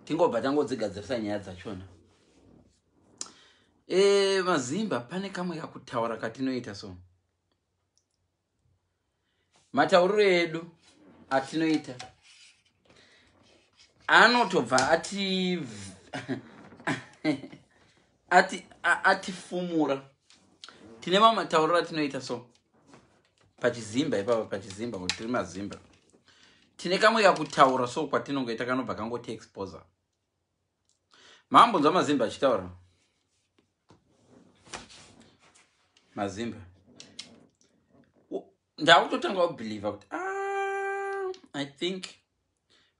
tingobva tangodzigadzirisa nyaya dzachona. Mazimba pane kamwe kakutaura katinoita so. Matauriro edu atinoita anotobva atifumura. Tine mamwe matauriro atinoita so. Pachizimba ipapa pachizimba kuti tiri mazimba. Tine kamwe kakutaura so kwatinongoita kanobva kangoti exposer. Mambonzwa mazimba achitaura. Mazimba. Ndakutotanga kubelieve kuti I think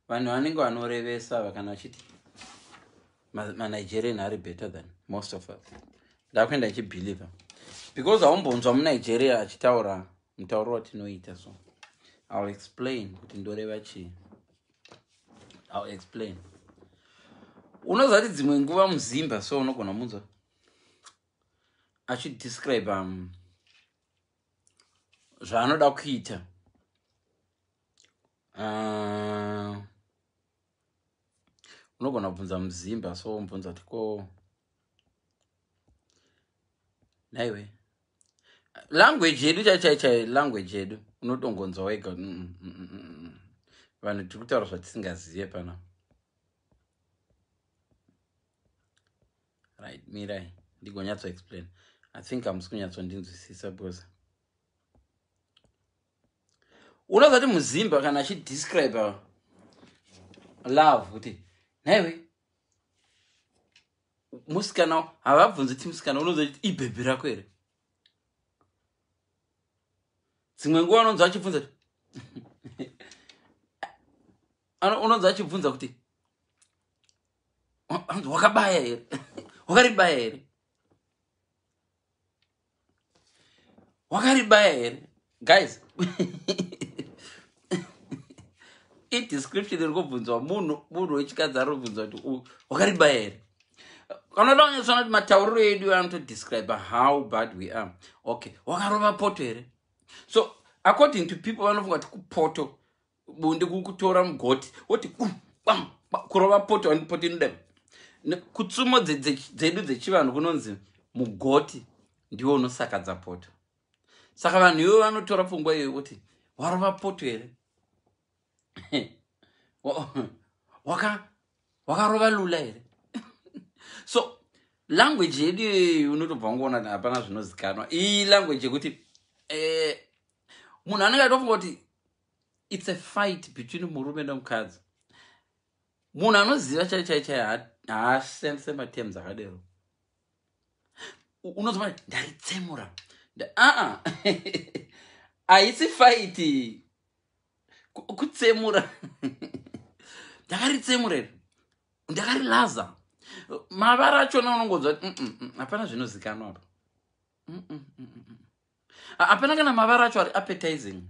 vanhu vanenge vanorevesa vakana vachiti Nigerian are better than most of us. Ndakuenda achibelieve because haumbonzwa muNigeria achitaura mutauro watinoita so. I'll explain kuti ndoreva chii. I'll explain. Unozati dzimwe nguva muzimba so unogona munzwa achidescribe zvaanoda kuita. Unogona kubvunza muzimba so umbvunza kuti ko naiwe language yedu chaichai language yedu unotongonzwa wega vanhu tiri kutaura zvatisingazive pana. Right, mirai ndigonyatso explain. I think I'm kunyatsondinzwisisa because unozati muzimba kana achidescribe love kuti naiwe musikana havabvunzi kuti musikana unozati ibhebhi rako here. Dzimwe nguva unonzwa achibvunza unonzwa achibvunza kuti wakabaya here wakaribaya here wakaribaya here guys. Description iri kubvunzwa munhu wechikadzi ari kubvunzwa kuti wakaribaya here. Kana ndanyasona kuti matauriro edu anotodescribe how bad we are. Okay, wakarova poto here. So according to people vanofunga kuti kupoto Bonde kukutora mugoti woti kurova poto and poto inodema. Kutsumo dzedu dzechivanhu kunonzi mugoti ndiwo unosakadza poto. Saka vanhu ivo vanotora pfungwa iyoyo kuti warova poto here. Wakarova lula here. So language yedu unotobva ungoona kuti hapana zvinozikanwa. Iyi language yekuti munhu anenge atofunga kuti it's a fight between murume nomukadzi. Munhu anoziva chaichai haashandise matems akadero. Unozwa ndaritsemura. Haisi fight. Kutsemura. Ndakaritsemura here. Ndakarilaza. Mavara achona unongonzwa hapana zvinozikanwa apa. Hapana kana mavara acho ari appetizing.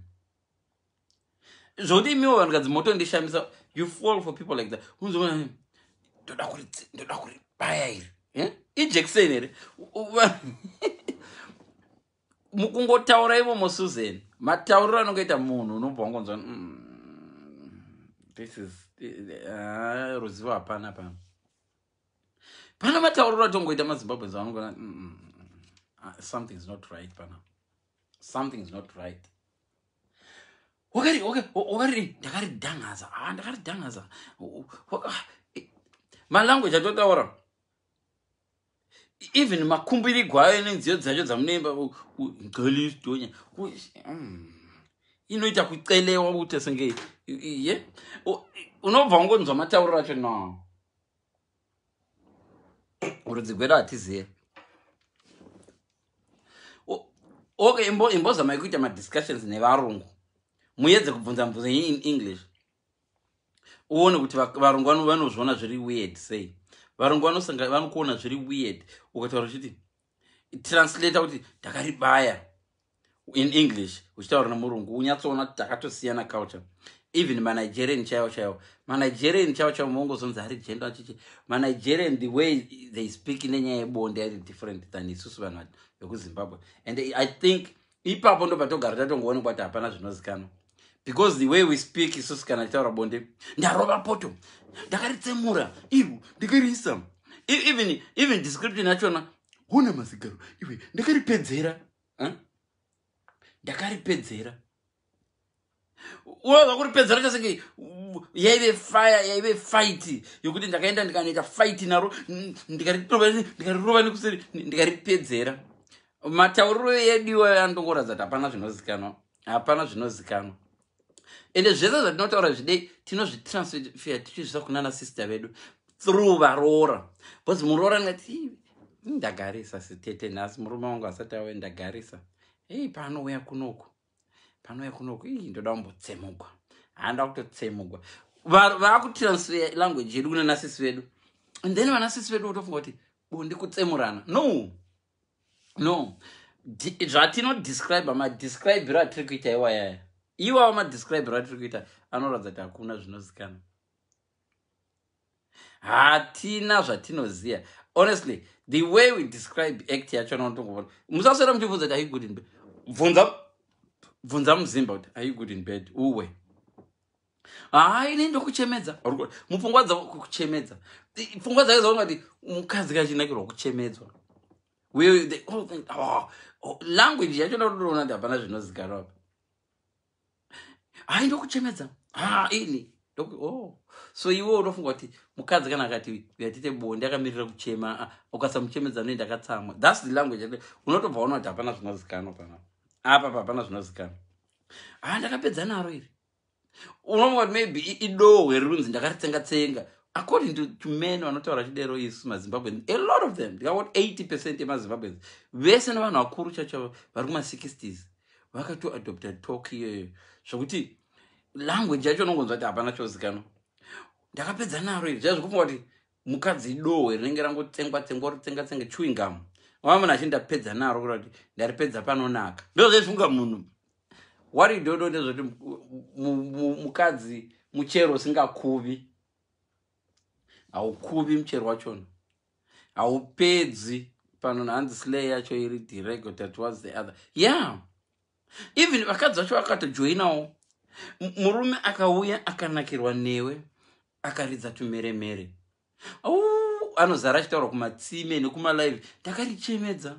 Zvoti imiwo vanhukadzi motondishamisa. You fall for people like that. Unozwa ndoda kuribaya here. Ijekiseni here. Mukungotaura ivo moSusan. Matauriro anongoita munhu unobva wangonzwa this is ruzivo hapana pana. Pana matauriro atongoita maZimbabwe zavanongona something's not right pana. Something's not right. Wakari ndakaridhangaza. Malanguage atotaura. Even makumbiri gwayo nenziyo dzacho dzamunemba ngalish donya. Inoita kucelewa kuti senge ye. Unobva ungonzwa matauriro acho no. Urudzi gwedu hatiziye. Okay, imbozama kuita madiscussions nevarungu. Muyedze kubvunza mbudzi in English. Uone kuti varungu vanozviona zviri weird say. Varungu vanokuona zviri weird. Ukataura uchiti translate kuti ndakaribaya in English. Uchitaura namurungu unyatsoona kuti takatosiyana culture. Even Nigerian chaiwo. Nigerian chaiwo mongozonzi hari gender chichi. Nigerian the way they speak nenyaya yebonde are different than isusu vanhu vekuZimbabwe. And I think ipapo ndo patogara tatongoonekwa kuti hapana zvinozikanwa. Because the way we speak isusu kana titaura bonde ndarova poto ndakaritsemura ivo ndikariisa even description yachona hona mazigaro iwe ndakaripedzera ndakaripedzera unoza kuripedzera chasenge yaive fire yaive fight yokuti ndakaenda ndikanoita fight naro ndikarirova nekuseri ndikaripedzera matauriro yedu andongoradza kuti hapana zvinozikanwa ende zvese zvatinotaura zvidei tinozvitransfer tichizvisa kunana sister vedu through varoora bcause muroora ngati ndagarisa sitete nhasi murume wangu asati awe ndagarisa panouya kunoku ndoda kumbotsemugwa handa kutotsemugwa vakutransfer language yedu kunana sisi vedu and then vana sisi vedu votofunga kuti bonde kutsemurana no zvatinodescribe madescribero atiri kuita iwayaya iwawo madescribero atiri kuita anoratidza kuti hakuna zvinozikana hatina zvatinoziya honestly the way we describe act yacho notongovona musaswera muchibvunza kuti are you good in bed bvunza muzimba kuti are you good in bed uwe ine ndokuchemedza mupfungwa dzavo kuchemedza pfungwa dzake dzaona kuti mukadzi kachinakirwa kuchemedzwa language yacho ndotoona kuti hapana zvinozikanwa apa ndokuchemedza ini so iwe unofunga kuti mukadzi kana akati yatite bonde akamirira kuchema ukasamuchemedza noenda akatsamwa thats the language unotobva ona kuti hapana zvinozikanwa panapa apa hapana zvinozikanwa ndakapedza naro iri unofunga kuti maybe idohwe rirunzi ndakaritsenga according to men vanotaura chidero isu mazimbabweans a lot of them ndikavoti 80% yemazimbabweans vese nevanhu vakuru chacho vari kuma60s vakatoadopta talk iyoyo zvokuti language yacho unongonzwa kuti hapana chozikanwa ndakapedza naro iri zvaiva zvikufunga kuti mukadzi idohwe rinenge rangotsengwa ritsenga chewing gum munhu achi ndapedza naro kura kuti ndaripedza panonaka ndo zvaizvifunga munhu wari dodo ndezvoti mukadzi muchero usingakuvi haukuvi muchero wachona haupedzi pano hanzi slay yacho iri directed towards the other even vakadzi vacho vakatojoinawo murume akauya akanakirwa newe akaridza tumeremere anozara achitaura kumatsime nekumalive ndakarichemedza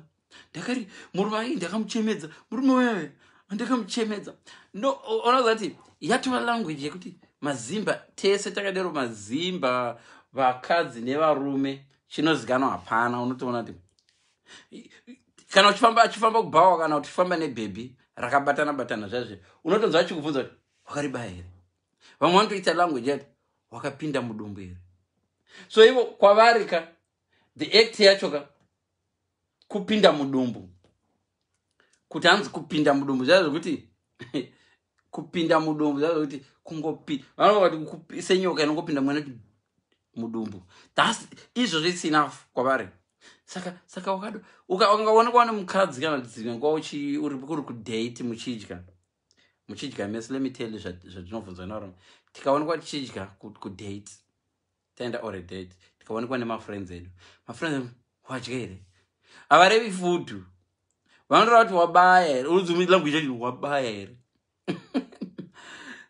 murume ndakamuchemedza murume wewe ndakamuchemedza no onaza kuti yatova language yekuti mazimba tese takadero mazimba vakadzi nevarume chinozikanwa hapana unotoona kuti kana achifamba kubhawa kana uchifamba nebhebhi rakabatana zvazve unotonzwa achikubvunza kuti wakaribaya here vamwe vanotoita language yati wakapinda mudumbu here so ivo kwavarika the act yachoka kupinda mudumbu kuti hanzi kupinda mudumbu zvazvokuti kupinda mudumbu zvazvokuti kungopinda vanoti senyoka inongopinda mwene mudumbu izvo zvisina kwavari saka ukaonekwa nemukadzi kana dzimwe uri kudate muchidya mese let me tell you zvatinovhunzwa narume tikaonekwa tichidya kudate taenda or a date tikaonekwa nemafriends edu wadya here havarevi food vanoreva kuti wabaya here unozomilanguage kuti wabaya here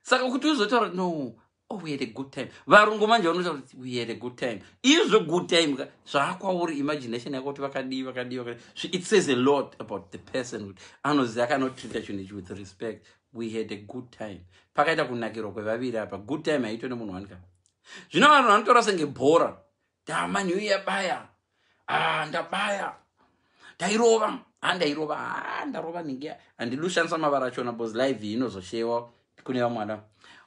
saka kuti uzotaura no we had a good time varungu manje vanotaura kuti we had a good time izvo good time zvakwauri imagination yako kuti vakadii it says a lot about the person anoziva akanotreata chinhu ichi with respect we had a good time pakaita kunakirwa kwevaviri apa good time haitwe nemunhu wanika zvino vanhu vanotaura senge bhora damani uyu yabaya ndabaya ndairova ndarova ningi handidushandisa mavara achona bcause live iyi inozoshewa kune vamwana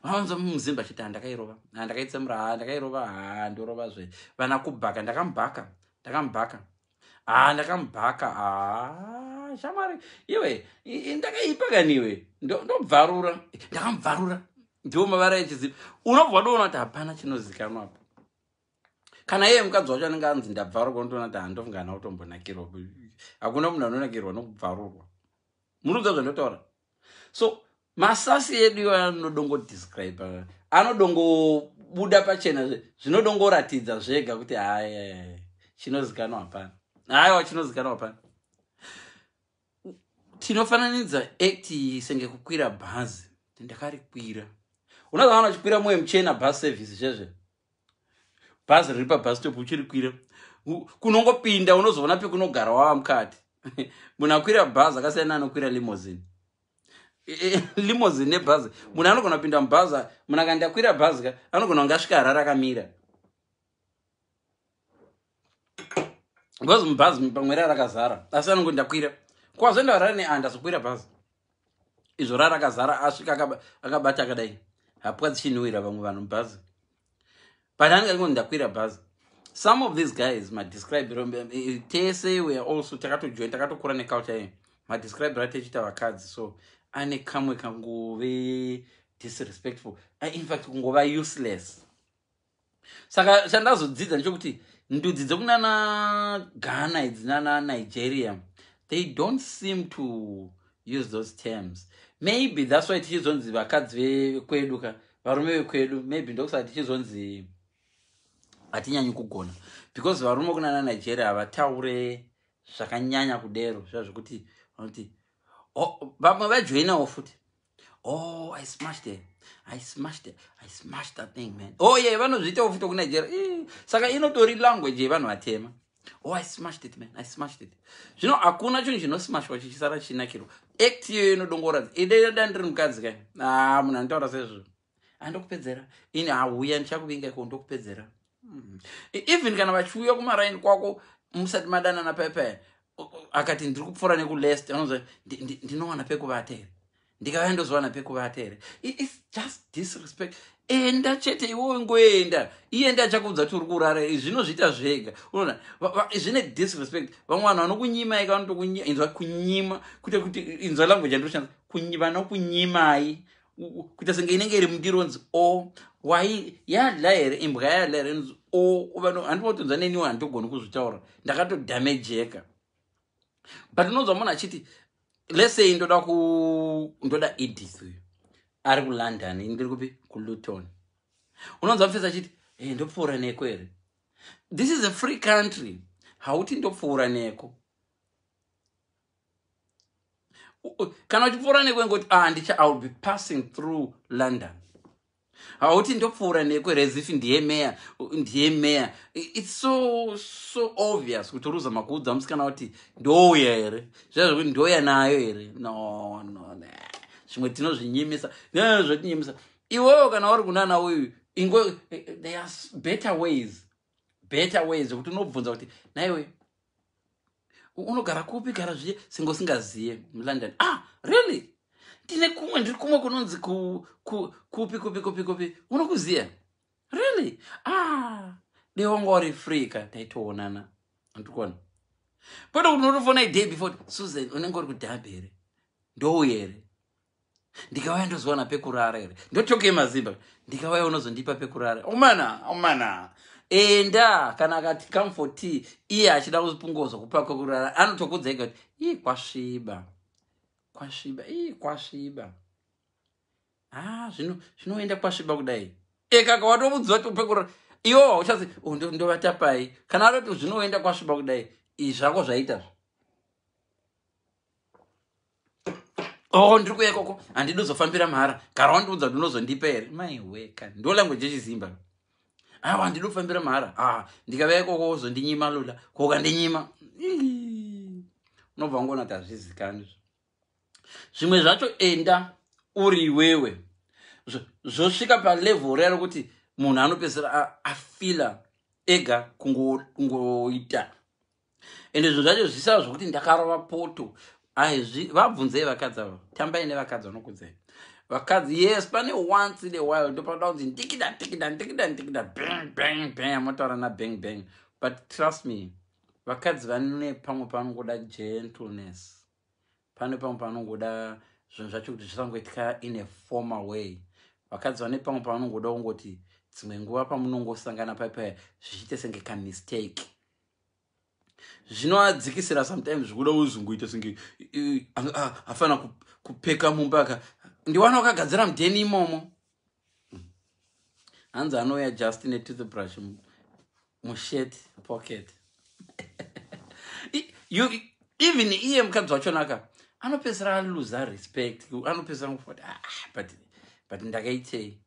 vanonza muzimba chiti handakairova handakaitsemura ndakairova ndorova zve vana kubhaka ndakamubhaka shamwari iwe ndakaipakaniwe ndobvarura ndakamubvarura ndiwo mavara echiziva unobva doona kuti hapana chinozikanwa apa kana iye mukadzi wacho anenge anzi ndabvarurwa unotoona kuti handofungana kutombonakirwa hakuna munhu anonakirwa nokubvarurwa munoziva zvandotaura so masasi edu iwo anodongodescribe anodongobuda pachena zvinodongoratidza zvega kuti chinozikanwa hapana chinozikanwa hapana tinofananidza act senge kukwira bhazi ndakarikwira unoziva vachikwira mumwe muchena bus service zvezve bhazi riri pabus stop uchiri kwira kunongopinda unozoona pekunogara wava mukati munhu akwira bhazi akasiyana anokwira limousine. Limousine nebhazi munhu anogona kupinda mubhazi, munhu akaenda kwira bhazi ka anogona kunge asvika harara akamira because mubhazi pamwe rarakazara, asi anongoenda kwira kwazoenda harara neanda sokwira bhazi izvo rarakazara asvika akabata akadai hapwa dzichinhuhwira vamwe vanhu mubhazi but anongoenda kwira bhazi. Some of these guys madescribe tese we also takatojoin takatokura neculture ye madescribe ratechita vakadzi so ane kamwe kangove disrespectful, in fact kungova useless. Saka chandazodzidza ndechokuti ndudzi dzekunana Ghana idzinana Nigeria they don't seem to use those terms. Maybe that's why tichizonzi vakadzi vekwedu ka varume vekwedu maybe ndokusati tichizonzi hatinyanyi kugona because varume kunana Nigeria havataure zvakanyanya kudero zvazvokuti vanoti vamwe vajoinawo futi I smashed that thing man. Yeah, vanozviitawo futi kuNigeria. Saka inotori language yevanhu vatema. I smashed it man, I smashed it. Zvino hakuna chinhu chinosmashwa chichisara chinakiro. Act iyo inodongora ide dandiri mukadzi kai munhu anotaura sezvo andokupedzera ini hauya ndichakuvinga iko ndokupedzera. Even kana vachiuya kumaraini kwako musati madanana paipai akati ndiri kupfuura nekulest anonzi ndinowana pekuvata here ndikauya ndozowana pekuvata here. It's just disrespect. Enda chete iwewe ngoenda ienda achakudza kuti uri kurara zvinozviita zvega unoona zvine disrespect. Vamwe vanhu vanokunyimai inzwa kunyima kuti inzwa language yandoshandisa vanokunyimai kuita senge inenge iri mundironzi wai yadla here imbwa yadla here inonzi handipotonza neniwo handogoni kuzvitaura ndakatodamejeka. But unonzwa munhu achiti let's say ndoda Edith uyu ari kuLondon ndiri kupi kuLuton unonzwa mufesa achiti ndopfuura neko here. This is a free country. Hauti ndopfuura neko kana uchipfuura neko ngoti I will be passing through London. Hauti ndopfuura neko as if ndiye mayor. It's so obvious kuti uruza makuudza musikana kuti ndouya here zvazvo kuti ndouya nayo here. No zvimwe tinozvinyimisa zvotinyimisa iwewo kana uri kunana uyu there are better ways kuti unobvunza kuti naiwe unogara kupi gara zviye singo singaziye muLondon. Really ndiri kumwe kunonzi kupi unokuziya really deonga uri free ka taitoonana andikuona pota kuti unotofona day before Susan unenge uri kudhabha here ndouya here ndikauya ndozowana pekurara here ndotoke mazimba ndikauya unozondipa pekurara. Omana enda kana akati come for tea iye achida kuzipunguzwa kupa kwekurara anotokudza ega kuti kwasviba zvinoenda kwasviba kudai kaka watomudziwa kuti upekurara iwo uchazi ndovata pai kana aroti zvinoenda kwasviba kudai zvako zvaita ndiri kuya ikoko handidi uzofambira mahara gara wandiudza kuti unozondipa here maiweka ndo language yechizimba. Handidi kufambira mahara ndikavaya ikoko uzondinyima lula kokandinyima unobva ngona kuti hazvizikani. Zvimwe zvacho enda uri iwewe zvosvika palevel rero kuti munhu anopedzera afila ega kungoita ende izvo zvacho zvisava zvokuti ndakarova poto. Vabvunzei vakadzi ava tambai nevakadzi vanokudzai vakadzi yes pane once in a while ndopanoda kunzi ndikida bang motaura nabang but trust me vakadzi vane pamwe panongoda gentleness, pane pamwe panongoda zvinhu zvacho kuti zvisangoitika in a formal way. Vakadzi vane pamwe panongoda kungoti dzimwe nguva pamunongosangana paipai zvichiite senge kamistake zvinoadzikisira sometimes zvikuda uzunguita senge afana kupeka mumba ndiwana wakagadzira mudheni imomo hanzi anouya just netoothbrush mushirt pocket even iye mukadzi wachonaka anopedzera aluza respect, anopedzera ngufoti but ndakaitei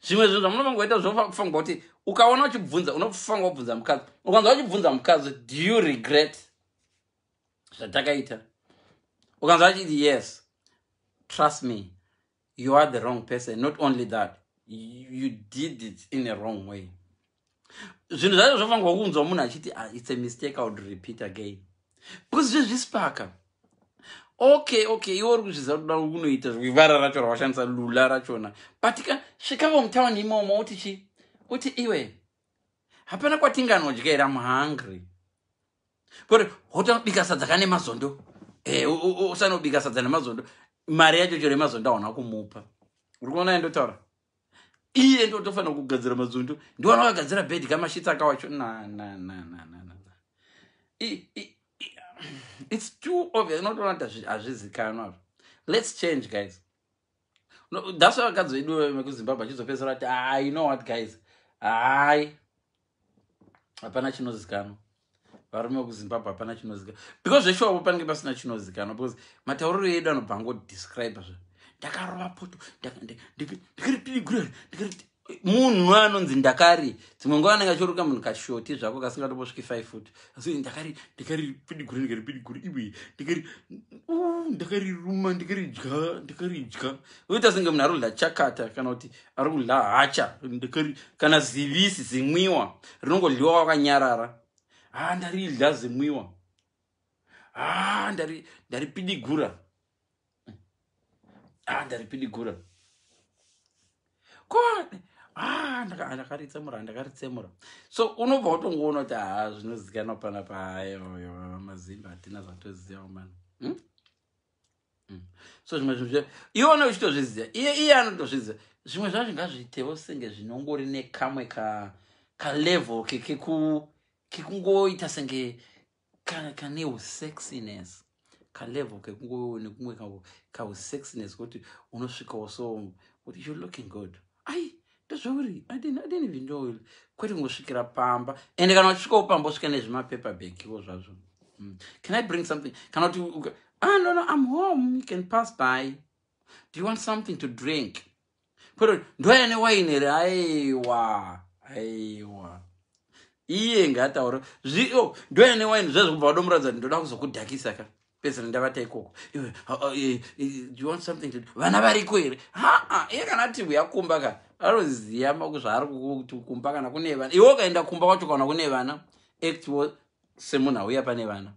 zvimwe zvinhu zvamunofangoita zvofanirwa kuti ukaona uchibvunza unofanirwa kubvunza mukadzi. Ukanzwa uchibvunza mukadzi, do you regret zvatakaita? Ukanzwa achiti yes, trust me, you are the wrong person. Not only that, you did it in a wrong way. Zvinhu zvacho zvofanirwa kunzwa munhu achiti it's a mistake, I would repeat again. Because zvezvispaka. Okay, iwe uri kuzviziva kuda kunoita zvivara racho rawashandisa lula rachona. But svikavo mutauni imomo uti iwe hapana kwatinganodya, I'm hungry. But hotanobika sadza kane mazondo. Usanobika sadza nemazondo. Mari yacho chero yemazondo hauna kumupa. Uri kuona ndotaura? Iye ndo tofanira kugadzira mazondo. Ndiwana wakagadzira bed kamashitsi akawacho. It's too obvious. Not only that, let's change, guys. No, that's what guys do. Zimbabwe, you know what, guys? Hapana chinozikano. Varume kuZimbabwe hapana chinozikano. Because they show up and give us chinozikano. Because Mitauro yedu anobva describe as ndakarova poto, munhu anonzi ndakari. Dzimwe nguva anenge achiruka munhu kashoti zvako kasingatosviki 5 foot. Asi ndakari pidiguri iwe ndakari ruma ndakaridya. Uita senge munhu arikudya chakata kana kuti arikudya hacha ndakari kana zivisi zimwiwa rinongodyiwa wakanyarara. Ndaridya zimwiwa. Ndaripidigura. Ndaripidigura. God. Ndakaritsemura. So unobva utongoona kuti zvinozikanwa panapa mazimba hatina zvatoziva man. So zvimwe zvinhu iwona uchitozviziva, iye anotozviziva. Zvimwe zvacho ngazviitewo senge zvinongori nekamwe kalevel kekungoita senge kaneusexiness. Kalevel kekungonekumwe kausexiness kuti unosvikawo so kuti you're looking good. I didn't even know kwete ngosvikira pamba. And kana uchisvikawo pamba usvika nezvimapaper bagiwo zvazvo. Can I bring something? Kana kuti no, I'm home. You can pass by. Do you want something to drink? Pero ndoya newine here. Aiwa. Iye ngataura. Ndoya newine zvazvo kubva wadomuradza ndoda kuzokudhakisa ka. Pesa ndavata ikoko. Do you want something to vana variko here? Iye kana ati uyakumba ka. Aroziya makuzvari kukumba kana kune vana. Iwe ukaenda kumba kwacho kana kune vana. Actually semuna uya pane vana.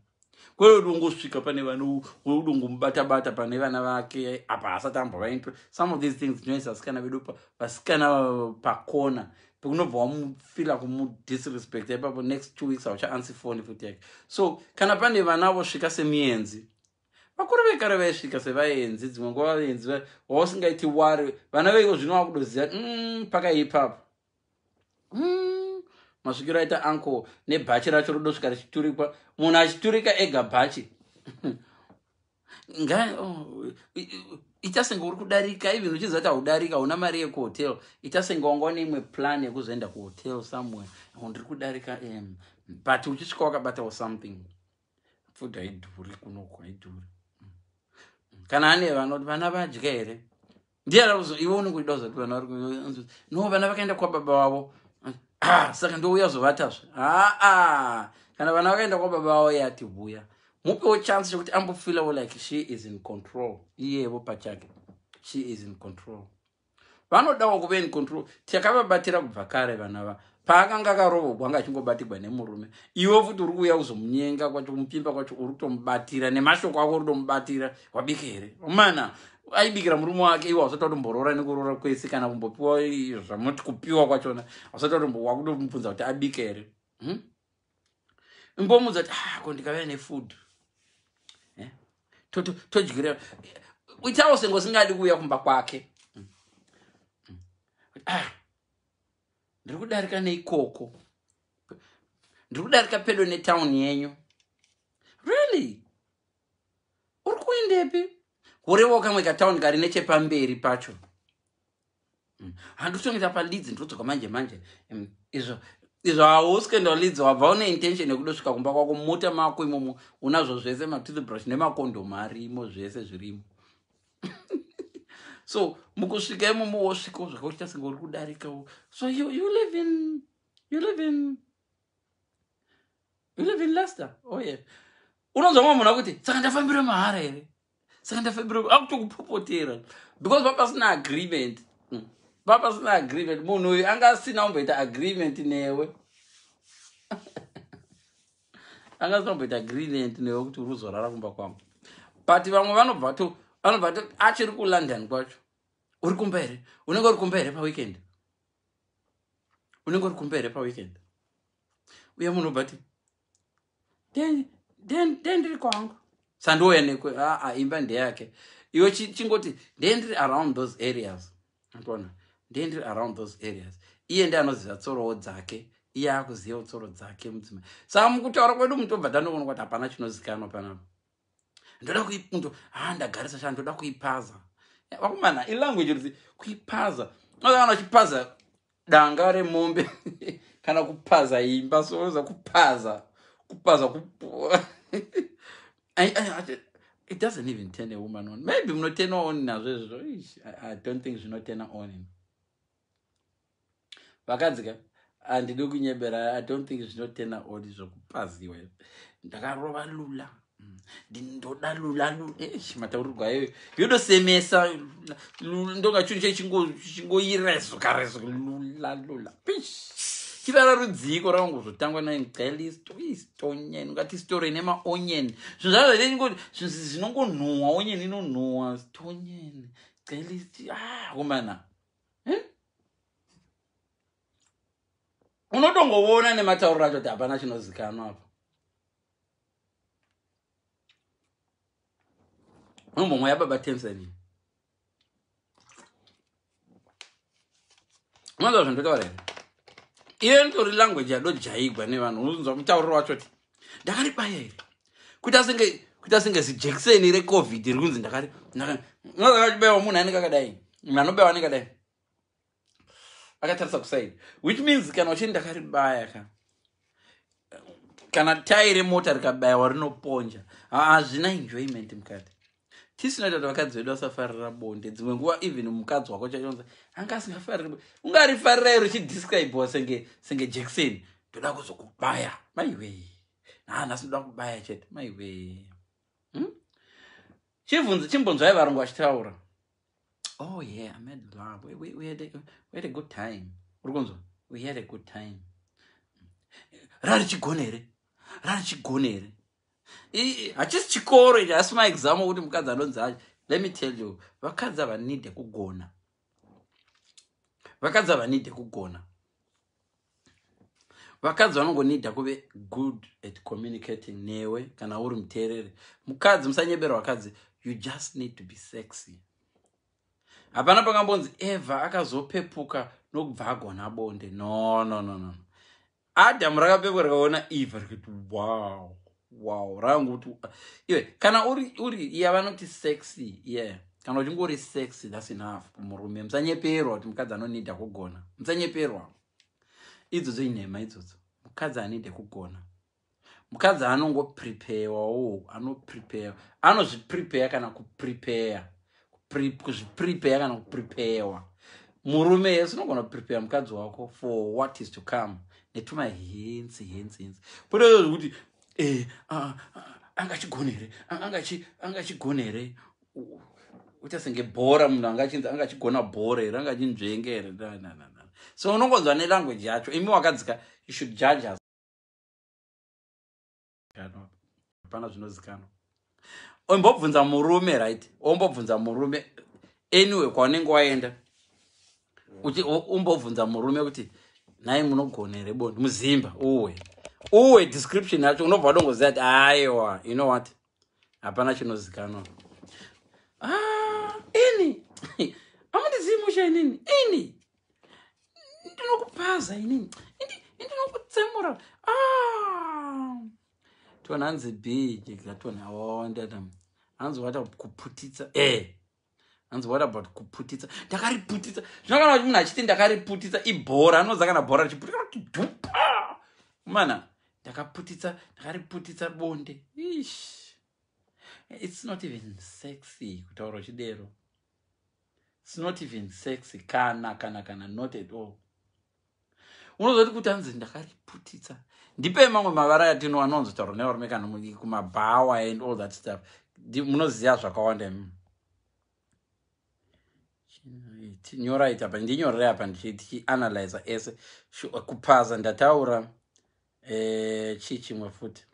Kwedu ungosvika pane vana udungumubata pane vana vake apa asati ambovaintro. Some of these things zvinoisa vasikana vedu vasikana pakona. Pekunobva wamufila kumudisrespect ipapo next 2 weeks hauchaansi phone futi yake. So kana pane vana vosvika semienzi. Vakuru vekare vaisvika sevaenzi, dzimwe nguva vaenzi wausingaiti wari. Vana veiko zvino vakutoziva pakaipapo. Masvikiro aita uncle nebhachi racho rodosvika richiturikwa. Munhu achiturika ega bhachi. Itasenge uri kudarika, even uchiziva kuti haudarika hauna mari yekuhotel. Itasenge wanga une imwe plan yekuzoenda kuhotel somewhere. Ndiri kudarika but uchisvika wakabatawo something. Food haidhuri kunoko, haidhuri. Kana ane vanoti vana vadya here. Ndiye iwe unongoida kuzoti vana vari no vana vakaenda kwababa wavo. Saka ndouya zovatazve. Kana vana vakaenda kwababa wavo yati buya. Mupewo chance yokuti ambofeelawo like she is in control. Iyevo pachake. She is in control. Vanodawo kuve in control. Tikavabatira kubva kare vana va. Paakanga akarohwa anga achingobatirwa nemurume. Iwe futi uri kuuya kuzomunyenga kwacho kumupimba kwacho uri kutomubatira nemashoko ako uri kutomubatira. Wabika here. Mana aibikira murume wake iwe hausati watomborora nekurora kwese kana kumbopiwa zvamuti kupiwa kwachona. Hausati wakutomubvunza kuti abike here. Imbomudza kuti ko ndikauya nefood. Todyira. Uitawo sengo usingadi kuuya kumba kwake. Ndiri kudarika neikoko. Ndiri kudarika pedo netown yenyu. Really? Uri kuendepi? Urewo kamwe katown kari nechepamberi pacho. Handutongeta paLeeds ndotsoka manje. Izvo hausikenda Leeds wabva une intention yekudosvika kumba kwako mota mako imomo unazvo zvese matoothbrush nemakondomu arimo zvese zvirimo. So mukusvika imomo wosvika zvakaita senge uri kudarikawo. So you live in Leicester. Oh yeah. Unonzwa mumwe munhu akuti saka ndafambira mahara here. Saka ndafambira akutokupopotera because papasina agreement. Papasina agreement. Munhu uyu anga asina kumboita agreement newe. Anga asina kumboita agreement newe kuti uri kuzorara kumba kwangu. But vamwe vanobva to achiri kuLondon kwacho. Uri kumba here? Unenge uri kumba here paweekend? Unenge uri kumba here paweekend? Uye munhu bati ndiri kwangu. Sandouya nekwe imba ndeyake. Iwe chingoti ndiri around those areas. Antona ndiri around those areas. Iye ndiye anoziva tsorowo dzake. Iye akuziva tsoro dzake mudzimai. Saka mukutaura kwedu mutobva tandoona kuti hapana chinozikanwa panapa. Ndoda kuipunto ndagarisa chana ndoda kuipaza. Vakomana ilanguage ruzi kuipaza. Kana uchipaza danga remombe kana kupaza imba soza kupaza it doesn't even turn a woman on. Maybe not turn on nazvo. I don't think it's not turn on. Vakadzika andidi kunyebera. I don't think it's not turn on zvokupaziwa. Ndakarova lula. Ndoda lula mataurirwa ayo yodosemesa ndonga chinhu chingoirezuka lula chivara rudziko ravangozotangwa naingalistonyen ungati story ine maonyeni zvinhu zvinongonhuhwa onyeni inonhuhwa stonyen komana unotongoona nematauriro acho kuti hapana chinozikanwa apa. Mwoya baba Tenzani. Mwanzo zvindotaura here. Iye nditori language yadojaigwa nevanhu. Unonzwa mutauriro wacho kuti ndakaribaya here. Kuita senge zijekiseni reCovid rikunzi ndakari. Ndakaribayawo munhu anenge akadai. Munhu anobayawo anenge akadai. Akatarisa kusaidi. Which means kana uchiti ndakaribaya kana tairi remota rikabayawa rinoponja. Hazvina enjoyment mukati. Tisinoita kuti vakadzi vedu vasafarira bonde. Dzimwe nguva even mukadzi wako chachonza anga asingafariri bonde. Ungarifarira iro uchidescribewa senge Jackson. Ndoda kuzokubaya. Maiwe. Nhasi ndoda kubaya chete. Maiwe. Chimbonzwai varungu vachitaura. Oh yeah, I made love. We had a good time. Urikunzwa? We had a good time. Rari chigonere. Hachisi chikoro ichi asi maexam okuti mukadzi anonzi acho. Let me tell you, vakadzi havanide kugona. Vakadzi havanide kugona. Vakadzi vanongonida kuve good at communicating newe kana uri muteereri. Mukadzi musanyebera vakadzi. You just need to be sexy. Hapana pakambonzi Eva akazopepuka nokubva agona bonde. No. Adam rakapepuka rikaona Eva rikati wow rangu kuti iwe kana uri vanoti sexy kana uchinge uri sexy that's enough kumurume. Musanyeperwa kuti mukadzi anonida kugona. Musanyeperwa. Idzodzo inhema idzodzo. Mukadzi anide kugona. Mukadzi anongopreparewawo. Anozviprepare kana kuprepare. Kuzviprepare kana kupreparewa. Murume yesu unogona kuprepare mukadzi wako for what is to come. Netuma hinsi. Put kuti angachigonere uita senge bhora munhu angachigona bhora here angachinzvenge here. So unongonzwa nelanguage yacho. Imi wakadzika you should judge us. Hapana zvinozikanwa. Ombobvunza murume right. Ombobvunza murume anyway kwaunenge waenda. Umbobvunza murume kuti nai munogonere bonde muzimba uwe description yacho unobva dongoziva kuti aiwa you know what hapana chinozikanwa. Ini amundizimusha inini ndinokupaza inini ndinokutsemura tona hanzi big katona wanda hanzi what about kuputitsa hanzi what about kuputitsa. Ndakariputitsa zvinokana kuti munhu achiti ndakariputitsa ibhora anoza kana bhora richiputitsa mana ndakariputitsa bonde. It's not even sexy kutaura chidero. It's not even sexy. Kana, not at all. Unozoti kuti hanzi ndakariputitsa. Ndipe mamwe mavara yatino anonzo tauro nevarume kana kumabhawa and all that stuff. Munoziva zvakawanda. Nyora ita apa ndinyorera apa ndichiti analyzer ese kupaza ndataura chimwe futi.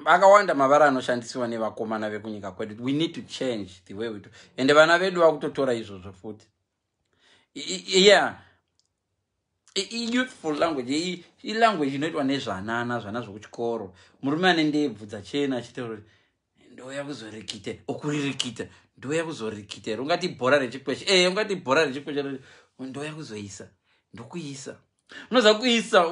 Akawanda mavara anoshandisiwa nevakomana vekunyika kwedu. We need to change the way we do. Ende vana vedu vakutotora izvozvo futi. Yeah. Youthful language. Language inoitwa nezvanana zvokuchikoro. Murume ane ndebvu dzachena achitaura ndoya kuzorekite okuririkita. Ndoya kuzorekita. Ungati bhora rechikweshe. Ungati bhora rechikweshe. Ndoya kuzoisa. Ndokuisa. Unoza kuisa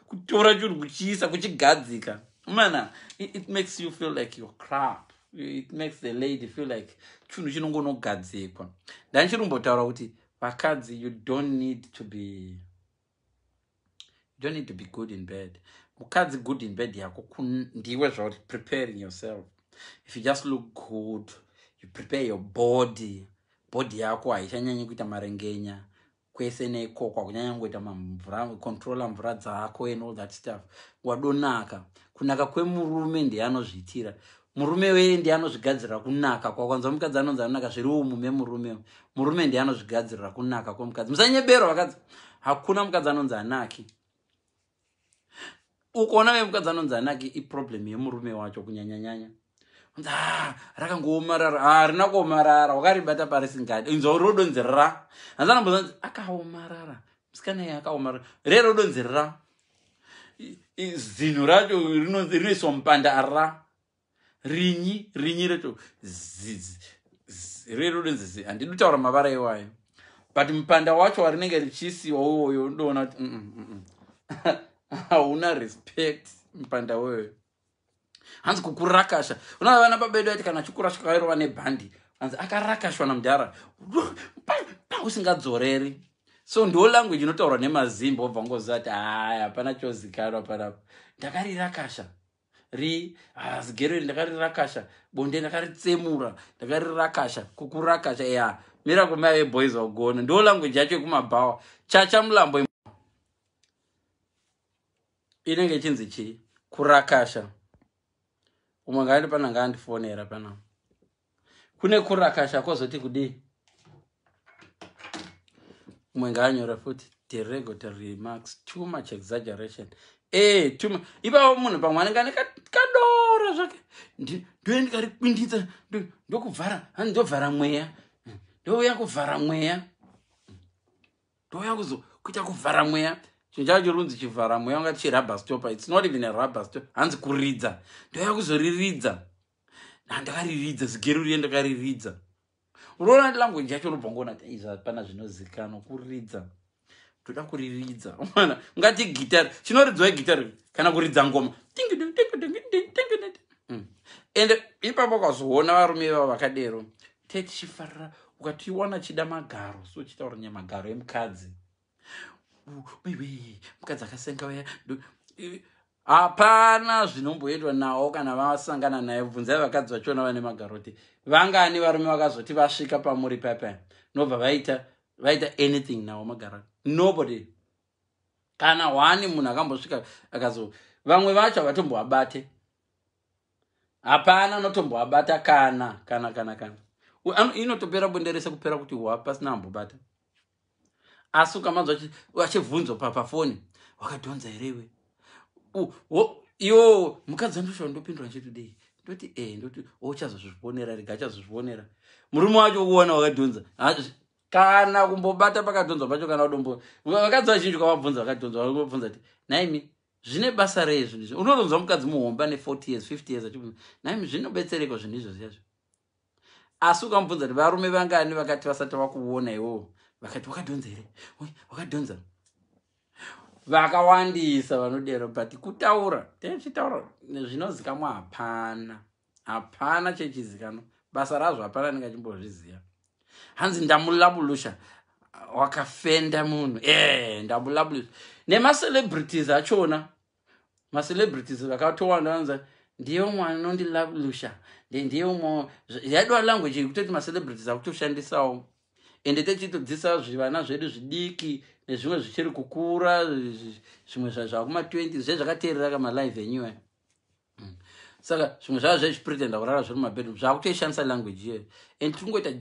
kutora chinhu kuchiisa kuchigadzika. Mana, it makes you feel like you're crap. It makes the lady feel like chinhu chinongonogadzikwa. Ndanchirumbotaura kuti vakadzi, you don't need to be good in bed. Mukadzi good in bed yako ndiwe zvauti preparing yourself. If you just look good, you prepare your body. Body yako haichanyanyi kuita marengenya. Kwese nekokwa kunyanya ngoita mamvura, control mvura dzako and all that stuff. Wadonaka. Kunaka kwemurume ndiye anozviitira. Murume weye ndiye anozvigadzirira kunaka. Kwa kwanza mukadzi anonzi anonaka zviri umume murume. Murume ndiye anozvigadzirira kunaka kwemukadzi. Musanyebero vakadzi. Hakuna mukadzi anonzi anaki. Ukoona vemukadzi anonzi anaki iproblem yemurume wacho kunyanyanyanya. Rakangomarara. Harina kuomarara. Wakaribata parisingadi. Inzo rodonzi ra. Hanzana mbozanzi akaomarara. Musikana yeye akaomarara. Rero rodonzi ra. Zino racho rinoiswa mupanda ra. Rinyi recho. Rero rodonzi zi. Handidi kutaura mavara iwayo. But mupanda wacho warinenge richisiwa uwoyo ndoona kuti hauna respect mupanda wewe. Hanzi kukurakasha. Unaona vana babedu ati kana chikurashwa kairova nebhandi. Hanzi akarakashwa namudhara. Usingadzoreri. So ndo language inotaurwa nemazimba obva ngoziva ati hapana chozikanwa panapa. Ndakarirakasha. Zigero iri ndakarirakasha. Bonde ndakaritsemura. Ndakarirakasha. Kukurakasha. Yeah. Mira kumave boys wagona. Ndo language yacho kumabhawa. Chacha mulambo. Inenge chinzi chi. Kurakasha. Umangani pana ngandifonera pana. Kune kurakasha kozoti kudi. Umanganyora futi derogatory remarks, too much exaggeration. Too much. Iba munhu pamwe ngane kadora zvake. Ndoendi kari kwinditsa ndokuvhara, handovhara mweya. Ndoya kuvhara mweya. Ndoya kuita kuvhara mweya. Chinjacho runzi chivhara mweya ungati chirubber stopper. It's not even a rubber stopper. Hanzi kuridza. Ndoya kuzoriridza. Ndakariridza zigero riye ndakariridza. Unoona language yacho unobvangona kuti izva pana zvinozikanwa kuridza. Toda kuriridza. Unaona ungati gitari. Chinoridzwa gitari kana kuridza ngoma. Ende ipapo kwazoona varume vavo vakadero. Tete chifarira ukatiwana chida magaro. So chitaura nyamagaro emukadzi. Mukadzi akasenga waya. Hapana zvinomboitwa nawo kana vasangana naye. Bvunzai vakadzi vachona vane magaroti. Vangani varume vakazoti vasvika pamuri papa. Nobva vaita anything nawo magara. Nobody. Kana wani munhu akambosvika akazo vamwe vacho vatomboabate. Hapana notomboabata kana. Inotopera bonde rese kupera kuti wapasina ambobata. Asi ukamanzwa achibvunzwa pafoni wakadhonza herewe. Iwo mukadzi andoshawa ndopindura nchetoday. Ndoti uchazozvibonera rega achazozvibonera. Murume wacho uona wakadhonza. Kana kumbobata pakadhonzwa pacho kana udombo. Vakadzi vazhinji kwavabvunza vakadhonzwa vakubvunza ati naimi zvine basa rei zvinhu izvi. Unodonzwa mukadzi muhomba ne40 years 50 years achibvunza naimi zvinobetsereka zvinhu izvozvo yazvo. Asi ukamubvunza kuti varume vangani vakati vasati vakuona iwowo vakati wakadhonza here? Wakadhonza. Vakawandisa vanodero but kutaura techitaura nezvinozikamwa hapana chechizikanwa. Basa razvo hapana ndingachimbozviziva. Hanzi ndamulabulusha wakafenda munhu. Ndamulabulusha. Nema celebrities achona. Ma celebrities vakatowanda vanza ndiyo mwana nondilalusha ndiyo mo yadwa language kutoti ma celebrities akutoshandisawo ende techitodzisa zvivana zvedu zvidiki nezvimwe zvichiri kukura zvimwe zvakuma 20 zvezvakateerera kama live enyuwe saka zvimwe zvava zvezvipretenda kurara zviri mumabedroom zvakutoshandisa language iyoyo and tiringoita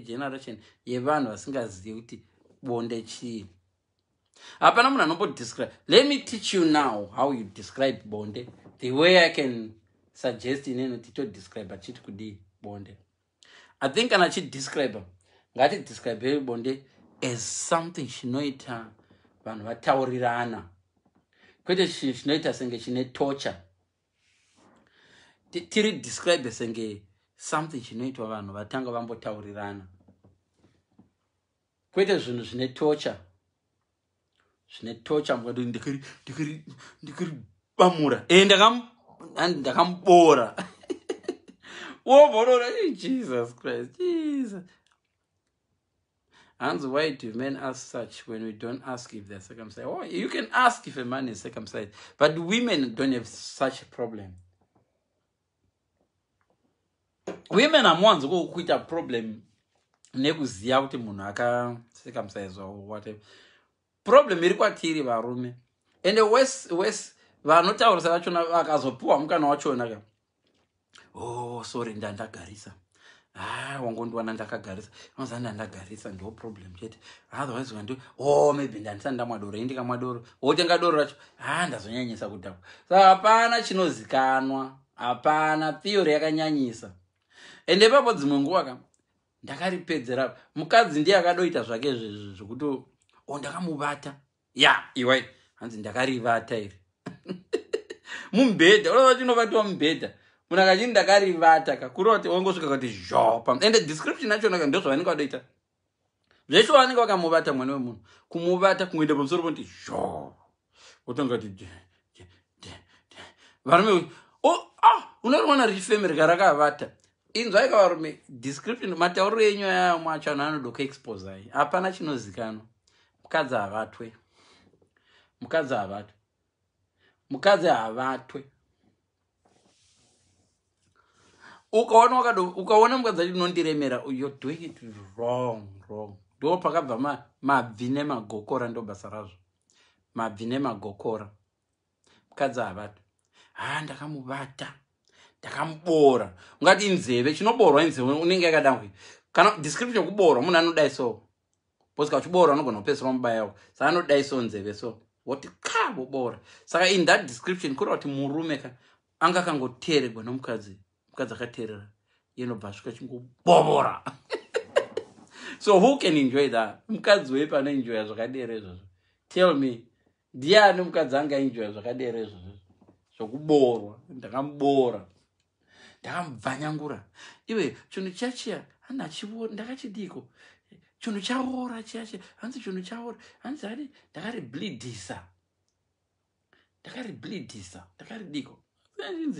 generation yevanhu vasingazivi kuti bonde chii. Hapana munhu anombodescribe. Let me teach you now how you describe bonde. The way I can suggest ineno tito describe achiti kudi bonde. I think kana chi describe ngati describe bonde as something chinoita vanhu vataurirana. Kwete chinoita senge chine torture. Tiri describe senge something chinoita vanhu vatanga vambotaurirana. Kwete zvinhu zvine torture. Zvine torture mukati ndikiri bamura ndakambora woborora Jesus Christ Jesus. And why do men ask such when we don't ask if they're circumcised? Oh, you can ask if a man is circumcised, but women don't have such a problem. Women are ones who quit a problem nekuziya kuti munhu aka circumcised or whatever. Problem iri kwatiri varume. And the west vanotaurisa vachona vakazopuwa mukana wachona ka. Oh, sorry ndandagarisa. Wangondiwana ndakagarisa. Unozanda ndagarisa ndo problem chete. Otherwise wandu maybe ndanisanda mwadoro indika mwadoro. Wotenga doro racho. Ndazonyanyisa kudhako. Saka hapana chinozikanwa. Hapana theory yakanyanyisa. Ende papo dzimwe nguva ka ndakaripedzera mukadzi ndiye akadoita zvake zvekuti ndakamubata. Iwai hanzi ndakarivata iri. Mumbedha unoona chinovatwa mumbedha. Munhu akachini ndakarivata kakura kuti wangosvika kuti zhopa. And the description yacho naka ndo zvavanenge vadoita. Zvesho vanenge vakamubata mwana wemunhu. Kumubata kungoenda pamusoro ponti zho. Wotonga kuti varume unoona richifemere karakavata. Inzwa ikavarume description matauriro enyu yayo macho anhu anodoka expose ai. Hapana chinozikanwa. Mukadzi havatwe. Mukadzi havatwe. Ukaona mukadzi achinondiremera, you're doing it wrong. Ndo pakabva mabvi nemagokora ndo basa razvo. Mabvi nemagokora. Mukadzi havatwe. Ndakamubata. Ndakamubora. Ungati inzeve, chinoborwa inzeve unenge yakadangwe. Kana description kuborwa munhu anodai so. Posika uchibora unogona kupesera mubaya wako. Saka anodai so nzeve so. Woti bora. Saka in that description kuri kuti murume ka anga kangoteererwa nomukadzi. Mukadzi akateerera. Yenobva asvika chingobobora. So who can enjoy that? Mukadzi wepa anoenjoya zvakadero izvozvo. Tell me. Ndiani mukadzi anga enjoya zvakadero izvozvo? Zvokuborwa. Ndakamubora. Ndakamubvanyangura. Iwe chinhu chachiya anachiona ndakachidiko. Chinhu chaora chache. Hanzi chinhu chaora. Hanzi hari ndakaribleedisa. Ndakaridiko.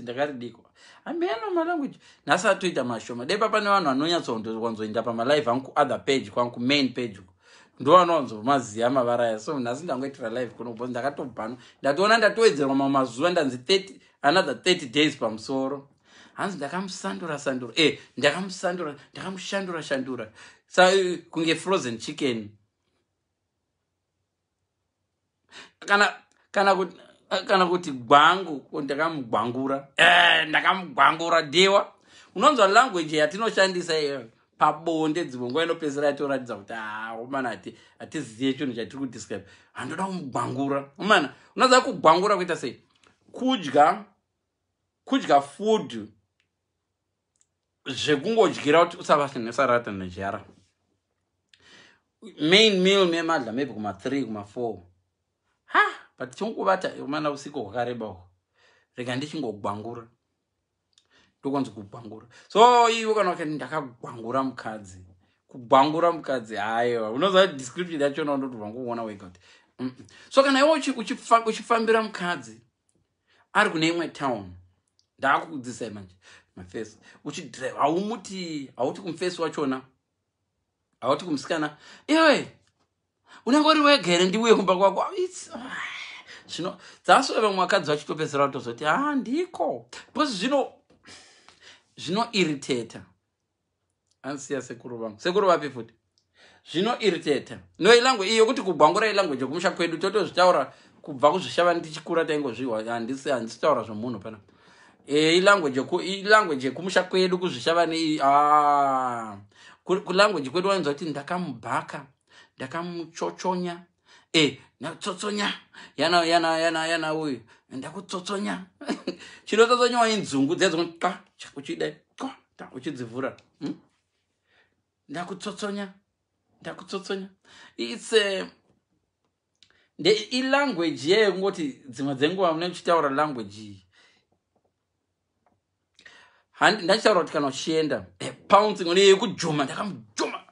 Ndakaridiko. Ameno malanguage. Nasa toita mashoma. Depa pane vanhu vanonyatsondowanzoenda pamalive angu other page kwangu main page. Ndo vanonzo maziya mavara ya. So nasi ndangoitira live kuno because ndakatobhano. Ndatoona ndatowedzerwa mazuva ndanzi 30 another 30 days pamusoro. Hanzi ndakamusandura. Ndakamushandura. Sa kunge frozen chicken. Kana kuti gwangu ndakamugwangura. Ndakamugwangura dewa. Unonzwa language yatinoshandisa iyo pabonde dzibongo inopezera yatoratidza kuti umana atiziye chinhu chatiri kudescribe. Ndoda kumugwangura. Umana unoza kugwangura kuita sei? Kudya food zvekungodyira kuti usarata nejara. Main meal memadla maybe kuma 3 kuma 4. But chinguvata umana usiku hwakareba uko. Rega ndichingogwangura. Ndokonzi kugwangura. So iwe kana kuti ndakagwangura mukadzi. Kugwangura mukadzi hayo. Unoza description yacho ndoti vanguona wega kuti. So kana iwe uchifambira mukadzi ari kune imwe town. Ndakukudzisa manje. Mafesi. Uchidrive hauti kumfesi wachona. Hauti kumsikana. Iwe unenge uri wega here ndiuye kumba kwako. zvino dzasove mwakadzi wachitopedzera kutozoti ndiko because zvino irritata ansiya sekuru vapi futi zvino irritata no ilanguage iyo kuti kubvangura ilanguage yekumusha kwedu totozvitaura kubva kuzvishava tichikura taingozviwa handisi taura zvomunhu pana ilanguage yekumusha kwedu kuzvishava nei kulanguage kwedu wainzwa kuti ndakamubhaka ndakamuchochonya nakutsotsonya yana uyu ndakutsotsonya chinotsotsonya inzungu dzedzonzi uchidai uchidzivhura ndakutsotsonya it's ilanguage yeyo kungoti dzimwe dzenguva mune uchitaura language iyi ndachitaura kuti kana uchienda pouncing one yekujuma ndakamujuma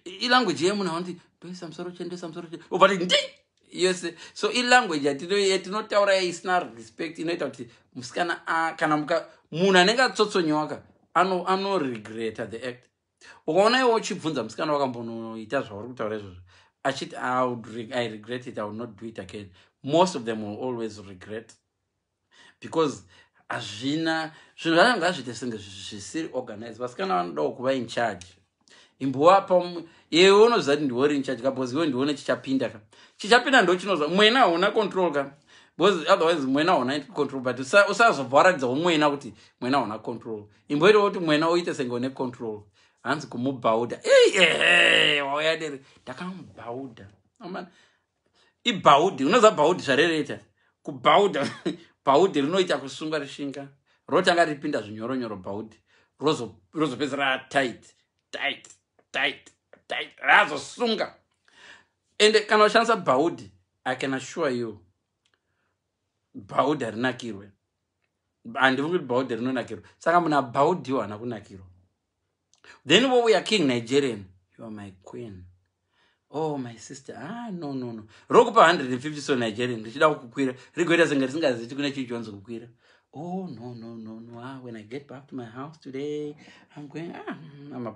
ilanguage yemunhu aunoti ndoisa musoro ubati ndi yose so ilanguage yatinotaura isina respect inoita kuti musikana kana munhu anenge atsotsonyawaka anoregreta the act ukaona iwo uchibvunza musikana wakambonoita zvauri kutaura izvozvo achiti I regret it, I will not do it again. Most of them will always regret because azvina zvinhu zvanga zvitesenge zvisiri organized vasikana vanodawo kuva in charge imbowapa iwe unoziva kuti ndiwori in charge because iwe ndione chichapinda ndo chinozwa mwena hauna control because otherwise mwena hauna control but usazobva waratidzawo mwena kuti mwena hauna control imboitawo kuti mwena uite senge une control hanzi kumubhauda wauyadere ndakamubhauda ibhaudhi unoziva bhaudhi zvarereita kubhauda bhaudhi rinoita kusunga rishinga rotanga ripinda zvinyoronyoro bhaudhi rozopedzera tight razosunga ende kana ushandisa bhaudhi I can assure you bhaudhi harinakirwe handifungi kuti bhaudhi rinonakirwa saka muna bhaudhi iwo hana kunakirwa. Then when we are king Nigerian, you are my queen. Oh, my sister. No. Rokupa 150 so Nigerian. Richida kukwira. Rigweda zenga risingazithi kuna chichonzo kukwira. Oh, no. When I get back to my house today, I'm going, I'm about